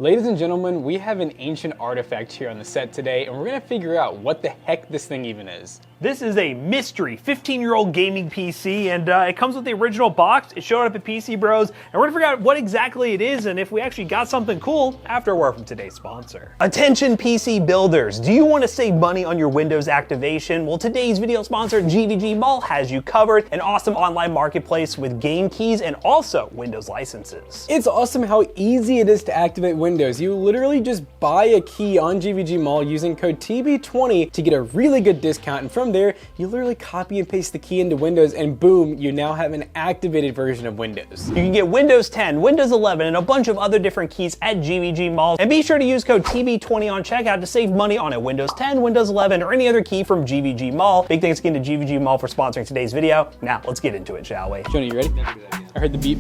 Ladies and gentlemen, we have an ancient artifact here on the set today, and we're gonna figure out what the heck this thing even is. This is a mystery 15-year-old gaming PC, and it comes with the original box. It showed up at PCBros, and we're gonna figure out what exactly it is and if we actually got something cool after a word from today's sponsor. Attention PC builders, do you want to save money on your Windows activation? Well, today's video sponsor, GVG Mall, has you covered. An awesome online marketplace with game keys and also Windows licenses. It's awesome how easy it is to activate Windows. You literally just buy a key on GVG Mall using code TB20 to get a really good discount, and from there, you literally copy and paste the key into Windows, and boom, you now have an activated version of Windows. You can get Windows 10, Windows 11, and a bunch of other different keys at GVG Mall. And be sure to use code TB20 on checkout to save money on a Windows 10, Windows 11, or any other key from GVG Mall. Big thanks again to GVG Mall for sponsoring today's video. Now, let's get into it, shall we? Jonah, you ready? I heard the beep.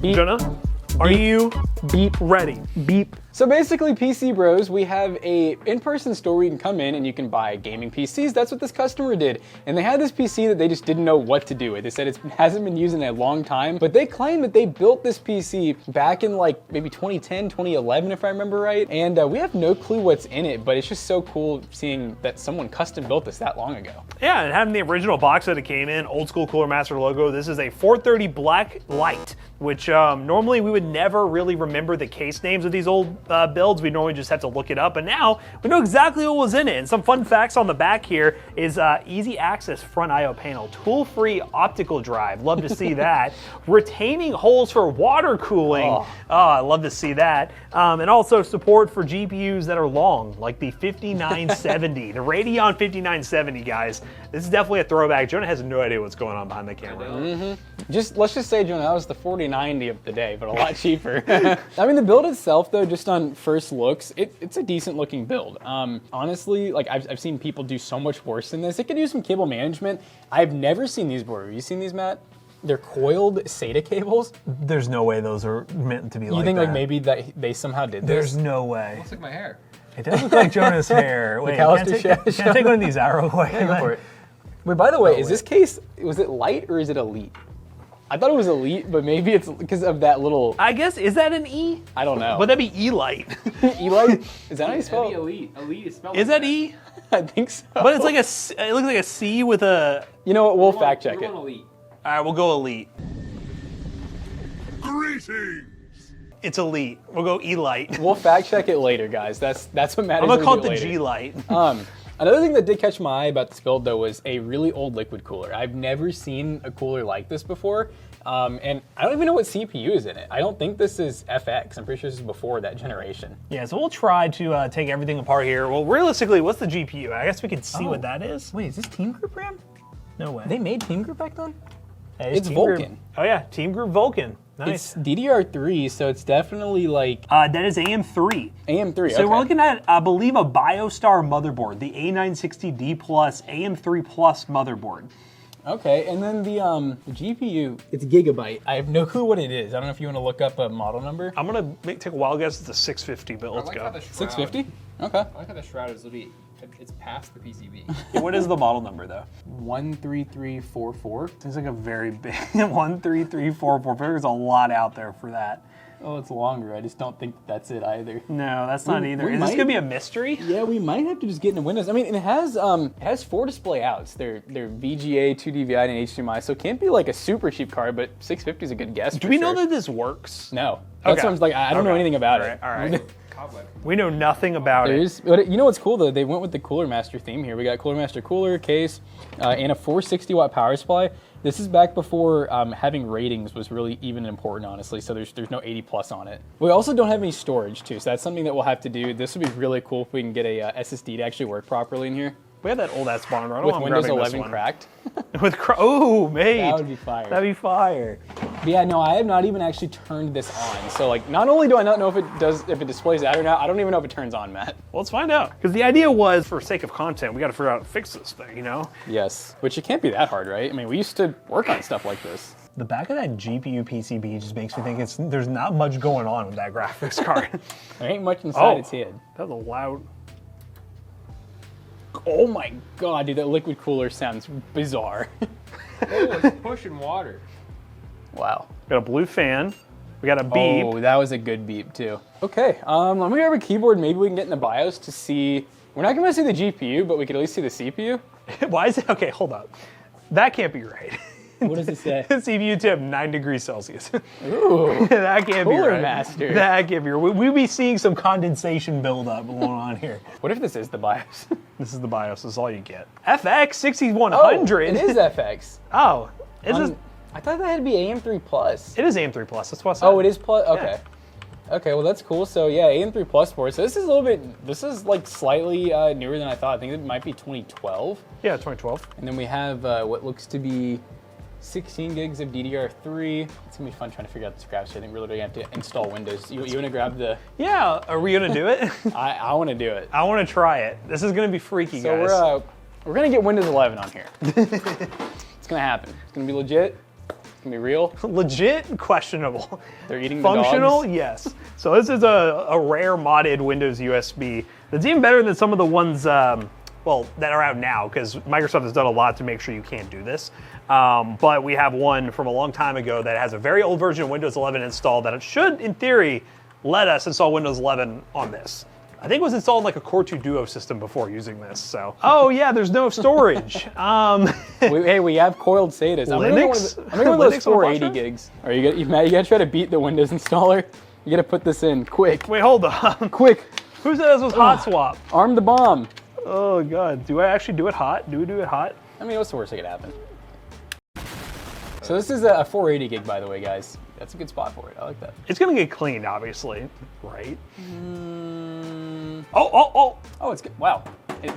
Beep. Jonah, are you beep ready? Beep. So basically, PCBros, we have a in-person store where you can come in and you can buy gaming PCs. That's what this customer did. And they had this PC that they just didn't know what to do with. They said it hasn't been used in a long time, but they claim that they built this PC back in like maybe 2010, 2011, if I remember right. And we have no clue what's in it, but it's just so cool seeing that someone custom built this that long ago. Yeah, and having the original box that it came in, old school Cooler Master logo. This is a 430 Black Light, which normally we would never really remember the case names of these old builds. We normally just have to look it up, and now we know exactly what was in it. And some fun facts on the back here is easy access front I/O panel, tool-free optical drive, love to see that. Retaining holes for water cooling, oh, I love to see that. And also support for GPUs that are long, like the 5970, the Radeon 5970, guys. This is definitely a throwback. Jonah has no idea what's going on behind the camera. Let's just say, Jonah, that was the 4090 of the day, but a lot cheaper. I mean, the build itself, though, just on first looks, it's a decent looking build. Honestly, like I've seen people do so much worse than this. It could use some cable management. I've never seen these before. Have you seen these, Matt? They're coiled SATA cables. There's no way those are meant to be like that. You think like maybe that they somehow did this? There's no way. Looks like my hair. It does look like Jonah's hair. Wait, can I take one of these out real quick? Yeah, go for it. Wait, by the way, is this case, was it light or is it elite? I thought it was elite, but maybe it's because of that little... I guess, is that an E? I don't know. Would that be E-light? E-light? Is that how you spell it? That'd be elite. Elite is spelled Is like that E? I think so. But it's like it looks like a C with a... You know what, we'll fact check it. Elite. All right, we'll go elite. Greetings! It's elite. We'll go E-light. We'll fact check it later, guys. That's what matters. I'm gonna call it the G-light. Another thing that did catch my eye about this build, though, was a really old liquid cooler. I've never seen a cooler like this before, and I don't even know what CPU is in it. I don't think this is FX. I'm pretty sure this is before that generation. Yeah, so we'll try to take everything apart here. Well, realistically, what's the GPU? I guess we can see what that is. Wait, is this TeamGroup RAM? No way. They made TeamGroup back then? Hey, It's Vulcan. Oh yeah, TeamGroup Vulcan. Nice. It's DDR3, so it's definitely like... that is AM3. AM3, So we're looking at, I believe, a Biostar motherboard, the A960D plus AM3 plus motherboard. Okay, and then the GPU, it's Gigabyte. I have no clue what it is. I don't know if you want to look up a model number. I'm gonna take a wild guess. It's a 650 build. Let's go. 650? Okay. I like how the shroud is literally, it's past the PCB. What is the model number though? 13344. Seems like a very big 13344. There's a lot out there for that. Oh, it's longer. I just don't think that's it either. No, that's not either. Is this gonna be a mystery? Yeah, we might have to just get into Windows. I mean, it has 4 display outs. They're VGA, 2DVI, and HDMI, so it can't be like a super cheap card, but 650 is a good guess. Do we know that this works? No. That's what I'm like. I don't know anything about it. All right. We know nothing about it. But you know what's cool though? They went with the Cooler Master theme here. We got Cooler Master cooler case and a 460 watt power supply. This is back before having ratings was really even important, honestly. So there's no 80 plus on it. We also don't have any storage too, so that's something that we'll have to do. This would be really cool if we can get a SSD to actually work properly in here. We have that old ass monitor. I don't With know Windows 11 cracked. Oh, mate. That would be fire. That'd be fire. But yeah, no, I have not even actually turned this on. So like, not only do I not know if it displays that or not, I don't even know if it turns on, Matt. Well, let's find out. Because the idea was, for sake of content, we got to figure out how to fix this thing, you know? Yes, which it can't be that hard, right? I mean, we used to work on stuff like this. The back of that GPU PCB just makes me think there's not much going on with that graphics card. There ain't much inside its head. That was a loud... Oh my god, dude, that liquid cooler sounds bizarre. Oh, it's pushing water. Wow. Got a blue fan. We got a beep. Oh, that was a good beep too. Okay, let me grab a keyboard. Maybe we can get in the BIOS to see. We're not gonna see the GPU, but we could at least see the CPU. Why is it? Okay, hold up. That can't be right. What does it say? CPU temp 9 degrees Celsius. Ooh, That can't be Cooler right. master. That can't be right. We'll be seeing some condensation buildup going on here. what if this is the BIOS? This is the BIOS. This is all you get. FX 6100. It is FX. Oh, is it? I thought that had to be AM3 Plus. It is AM3 Plus. That's what I said. Oh, it is Plus. Okay. Okay, well that's cool. So yeah, AM3 Plus board. So this is a little bit. This is like slightly newer than I thought. I think it might be 2012. Yeah, 2012. And then we have what looks to be 16 gigs of DDR3. It's gonna be fun trying to figure out this graphics. I think we're literally gonna have to install Windows. You wanna grab the? Yeah, are we gonna do it? I want to do it. I want to try it. This is gonna be freaky, So guys. we're gonna get Windows 11 on here. It's gonna happen. It's gonna be legit. It's gonna be real. Legit, questionable. They're eating the Functional, dogs. yes. So this is a rare modded Windows USB that's even better than some of the ones, well, that are out now, because Microsoft has done a lot to make sure you can't do this. But we have one from a long time ago that has a very old version of Windows 11 installed that it should, in theory, let us install Windows 11 on this. I think it was installed in like a Core 2 Duo system before using this, so. Oh yeah, there's no storage. Hey, we have coiled SATAs. I'm Linux? gonna go with Linux those on 480 Vulcan? gigs. Are you Matt, you gotta try to beat the Windows installer. You gotta put this in, quick. Wait, hold on. Quick, Who said this was hot swap? arm the bomb. Oh god, do I actually do it hot? Do we do it hot? I mean, what's the worst that could happen? So this is a 480 gig, by the way, guys. That's a good spot for it. I like that. It's gonna get cleaned, obviously, right? Oh! Oh, it's good. Wow.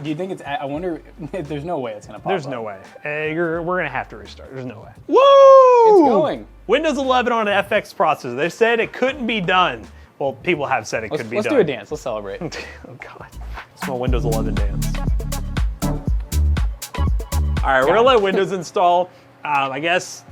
Do you think it's? I wonder. There's no way it's gonna pop. There's up. no way. We're gonna have to restart. There's no way. Woo! It's going. Windows 11 on an FX processor. They said it couldn't be done. Well, people have said it could be Let's done. do a dance. Let's celebrate. Oh god. Small Windows 11 dance. All right, we're gonna let Windows install. I guess.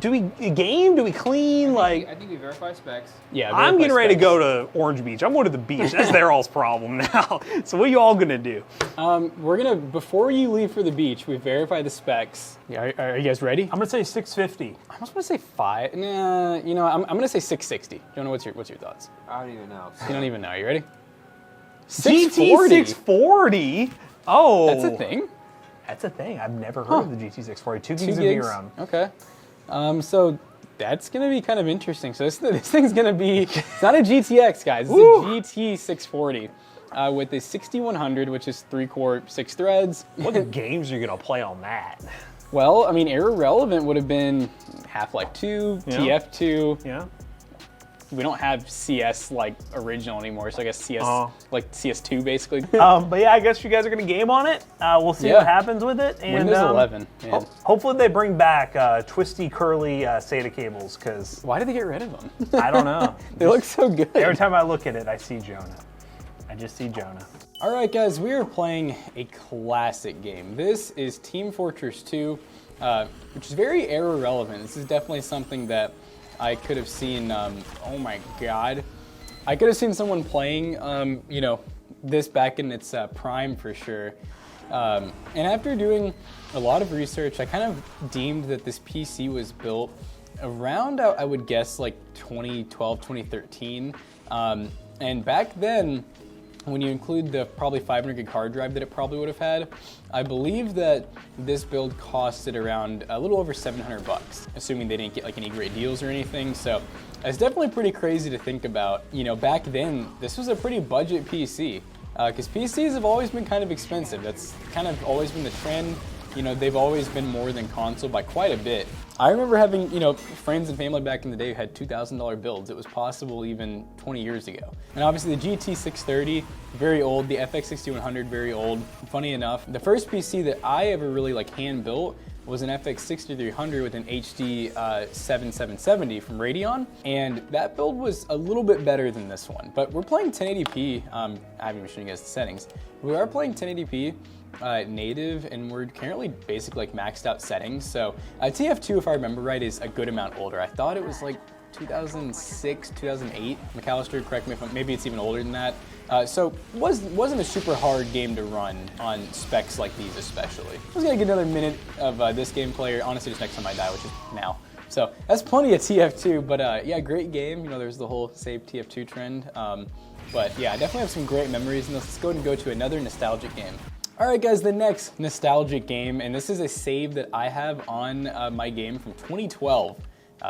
Do we game? Do we clean? Like, I think we verify specs. Yeah. I'm getting ready to specs. go to Orange Beach. I'm going to the beach. That's their all's problem now. So what are you all gonna do? We're gonna before you leave for the beach, we verify the specs. Yeah. Are you guys ready? I'm gonna say 650. I almost want to say 5. Nah. You know, I'm gonna say 660. Don't know what's your thoughts. I don't even know. You don't even know. You ready? GT 640. Oh, That's a thing. That's a thing. I've never heard of the GT 640. 2 gigs 2 of gigs. VRAM. Okay. So that's gonna be kind of interesting. So this thing's gonna be. It's not a GTX, guys. It's Woo! a GT 640 with a 6100, which is 3-core, 6 threads. What games are you gonna play on that? Well, I mean, era relevant would have been Half-Life 2, Yeah. TF2. Yeah. We don't have CS like original anymore, so I guess CS like CS2 basically. But yeah, I guess you guys are gonna game on it. We'll see Yeah. what happens with it. And, Windows 11. Man. Hopefully they bring back twisty, curly SATA cables, because Why did they get rid of them? I don't know. They look so good. Every time I look at it, I see Jonah. I just see Jonah. All right, guys, we are playing a classic game. This is Team Fortress 2, which is very era relevant. This is definitely something that I could have seen. Oh my God, I could have seen someone playing. You know, this back in its prime for sure. And after doing a lot of research, I kind of deemed that this PC was built around, I would guess, like 2012, 2013. And back then, when you include the probably 500 gig hard drive that it probably would have had, I believe that this build costed around a little over 700 bucks, assuming they didn't get like any great deals or anything. So it's definitely pretty crazy to think about. You know, back then, this was a pretty budget PC, because PCs have always been kind of expensive. That's kind of always been the trend. You know, they've always been more than console by quite a bit. I remember having, you know, friends and family back in the day who had $2,000 builds. It was possible even 20 years ago. And obviously the GT 630, very old. The FX 6100, very old. Funny enough, the first PC that I ever really like hand built was an FX 6300 with an HD 7770 from Radeon. And that build was a little bit better than this one. But we're playing 1080p. I haven't even shown you guys the settings. We are playing 1080p. Native, and we're currently basically like maxed out settings. So TF2, if I remember right, is a good amount older. I thought it was like 2006, 2008. McAllister, correct me if maybe it's even older than that. So wasn't a super hard game to run on specs like these, especially. I was gonna get another minute of this gameplay, or honestly just next time I die, which is now. So that's plenty of TF2, but yeah, great game. You know, there's the whole save TF2 trend. But yeah, I definitely have some great memories in this. Let's go ahead and go to another nostalgic game. All right, guys, the next nostalgic game, and this is a save that I have on my game from 2012.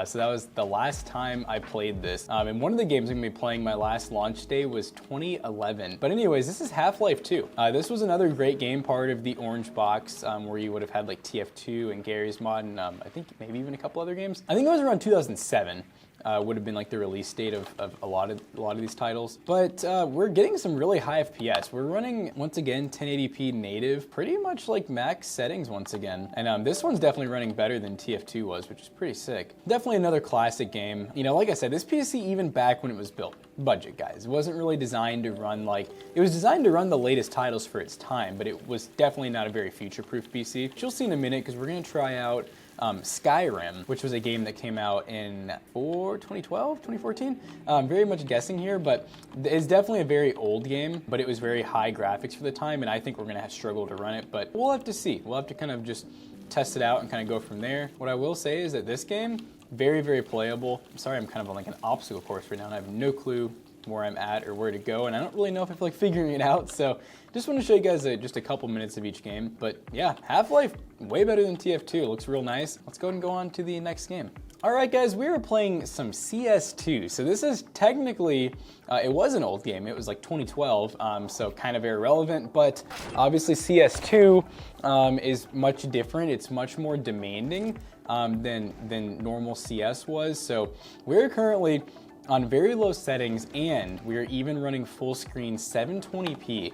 So that was the last time I played this. And one of the games I'm gonna be playing my last launch day was 2011. But anyways, this is Half-Life 2. This was another great game, part of the orange box, where you would have had like TF2 and Gary's Mod, and I think maybe even a couple other games. I think it was around 2007. Would have been like the release date of a lot of these titles. But we're getting some really high FPS. We're running, once again, 1080p native, pretty much like max settings once again. And this one's definitely running better than TF2 was, which is pretty sick. Definitely another classic game. You know, like I said, this PC, even back when it was built, budget guys, it wasn't really designed to run like, it was designed to run the latest titles for its time, but it was definitely not a very future-proof PC, which you'll see in a minute, because we're gonna try out Skyrim, which was a game that came out in 2012, 2014. Very much guessing here, but it's definitely a very old game, but it was very high graphics for the time, and I think we're gonna struggle to run it, but we'll have to see. We'll have to kind of just test it out and kind of go from there. What I will say is that this game, very, very playable. I'm sorry, I'm kind of on like an obstacle course right now, and I have no clue where I'm at or where to go, and I don't really know if I feel like figuring it out, so just want to show you guys just a couple minutes of each game. But yeah, Half-Life, way better than TF2. It looks real nice. Let's go ahead and go on to the next game. All right, guys, we are playing some CS2. So this is technically, it was an old game. It was like 2012, so kind of irrelevant, but obviously CS2 is much different. It's much more demanding than normal CS was. So we're currently on very low settings, and we're even running full screen 720p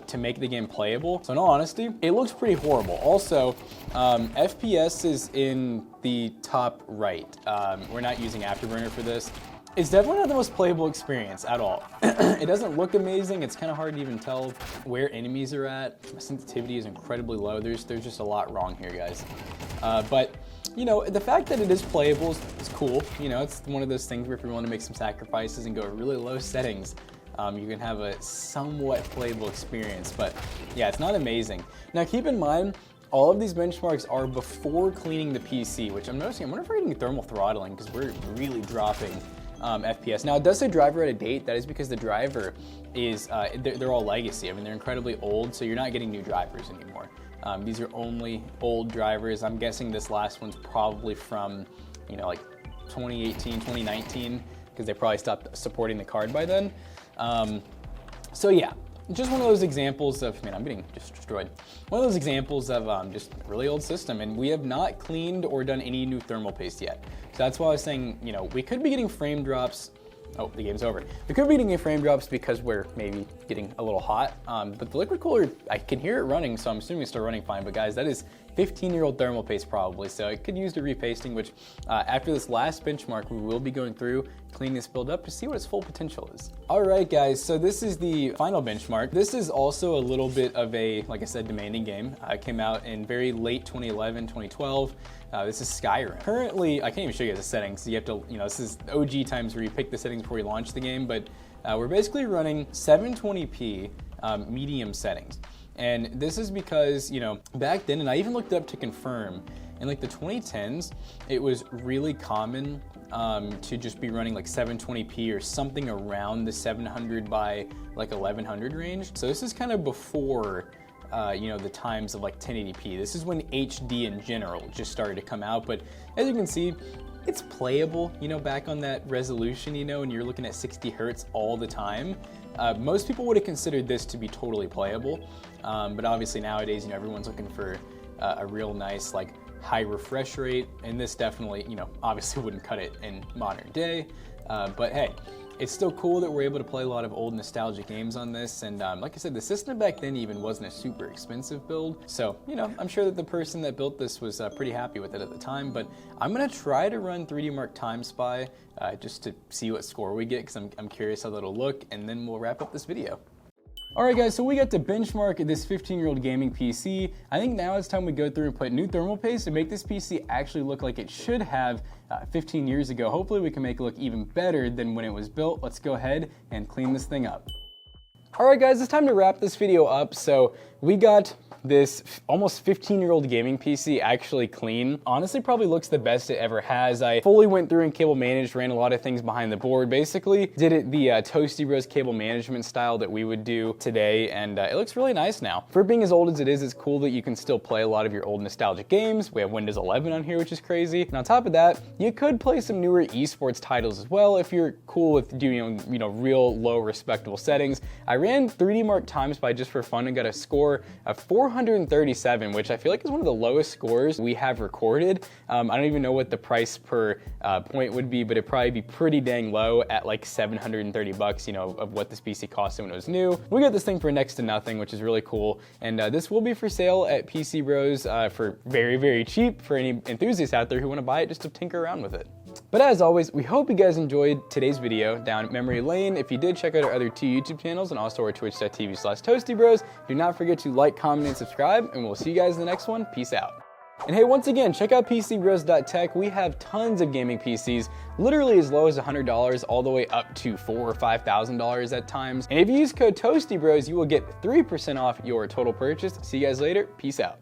to make the game playable. So in all honesty, it looks pretty horrible. Also, FPS is in the top right. We're not using Afterburner for this. It's definitely not the most playable experience at all. It doesn't look amazing. It's kind of hard to even tell where enemies are at. My sensitivity is incredibly low. There's just a lot wrong here, guys. But you know, the fact that it is playable is cool. You know, it's one of those things where if you're willing to make some sacrifices and go really low settings, you can have a somewhat playable experience. But yeah, it's not amazing. Now keep in mind, all of these benchmarks are before cleaning the PC, which I'm noticing, I wonder if we're getting thermal throttling, because we're really dropping FPS. Now it does say driver out of date. That is because the driver is, they're all legacy. I mean, they're incredibly old, so you're not getting new drivers anymore. These are only old drivers. I'm guessing this last one's probably from, you know, like 2018, 2019, because they probably stopped supporting the card by then. So yeah, just one of those examples of, man, I'm getting just destroyed. One of those examples of just a really old system, and we have not cleaned or done any new thermal paste yet. So that's why I was saying, you know, we could be getting frame drops. Oh, the game's over. We could be getting frame drops because we're maybe getting a little hot, but the liquid cooler, I can hear it running, so I'm assuming it's still running fine. But guys, that is 15-year-old thermal paste probably, so it could use the repasting, which after this last benchmark, we will be going through, cleaning this build up to see what its full potential is. All right, guys, so this is the final benchmark. This is also a little bit of a, like I said, demanding game. It came out in very late 2011, 2012. This is Skyrim. Currently, I can't even show you guys the settings. You have to, you know, this is OG times where you pick the settings before you launch the game, but we're basically running 720p medium settings. And this is because, you know, back then, and I even looked it up to confirm, in like the 2010s, it was really common to just be running like 720p or something around the 700 by like 1100 range. So this is kind of before you know, the times of like 1080p. This is when HD in general just started to come out, but as you can see, it's playable, you know, back on that resolution, you know, and you're looking at 60 hertz all the time. Most people would have considered this to be totally playable, but obviously nowadays, you know, everyone's looking for a real nice, like, high refresh rate, and this definitely, you know, obviously wouldn't cut it in modern day, but hey, it's still cool that we're able to play a lot of old nostalgic games on this, and like I said, the system back then even wasn't a super expensive build, so, you know, I'm sure that the person that built this was pretty happy with it at the time, but I'm gonna try to run 3D Mark Time Spy just to see what score we get, because I'm curious how that'll look, and then we'll wrap up this video. All right, guys, so we got to benchmark this 15-year-old gaming PC. I think now it's time we go through and put new thermal paste to make this PC actually look like it should have 15 years ago. Hopefully we can make it look even better than when it was built. Let's go ahead and clean this thing up. All right, guys, it's time to wrap this video up. So we got this almost 15-year-old gaming PC actually clean. Honestly, probably looks the best it ever has. I fully went through and cable managed, ran a lot of things behind the board. Basically, did it the Toasty Bros cable management style that we would do today, and it looks really nice now. For being as old as it is, it's cool that you can still play a lot of your old nostalgic games. We have Windows 11 on here, which is crazy. And on top of that, you could play some newer esports titles as well if you're cool with doing, real low respectable settings. I ran 3D Mark Time Spy just for fun and got a score of 437, which I feel like is one of the lowest scores we have recorded. I don't even know what the price per point would be, but it'd probably be pretty dang low at like 730 bucks, of what this PC cost when it was new. We got this thing for next to nothing, which is really cool. And this will be for sale at PCBros for very, very cheap for any enthusiasts out there who want to buy it just to tinker around with it. But as always, we hope you guys enjoyed today's video down memory lane. If you did, check out our other 2 YouTube channels and also our twitch.tv/ToastyBros. Do not forget to like, comment, and subscribe, and we'll see you guys in the next one. Peace out. And hey, once again, check out PCBros.tech. We have tons of gaming PCs, literally as low as $100 all the way up to $4,000 or $5,000 at times. And if you use code ToastyBros, you will get 3% off your total purchase. See you guys later. Peace out.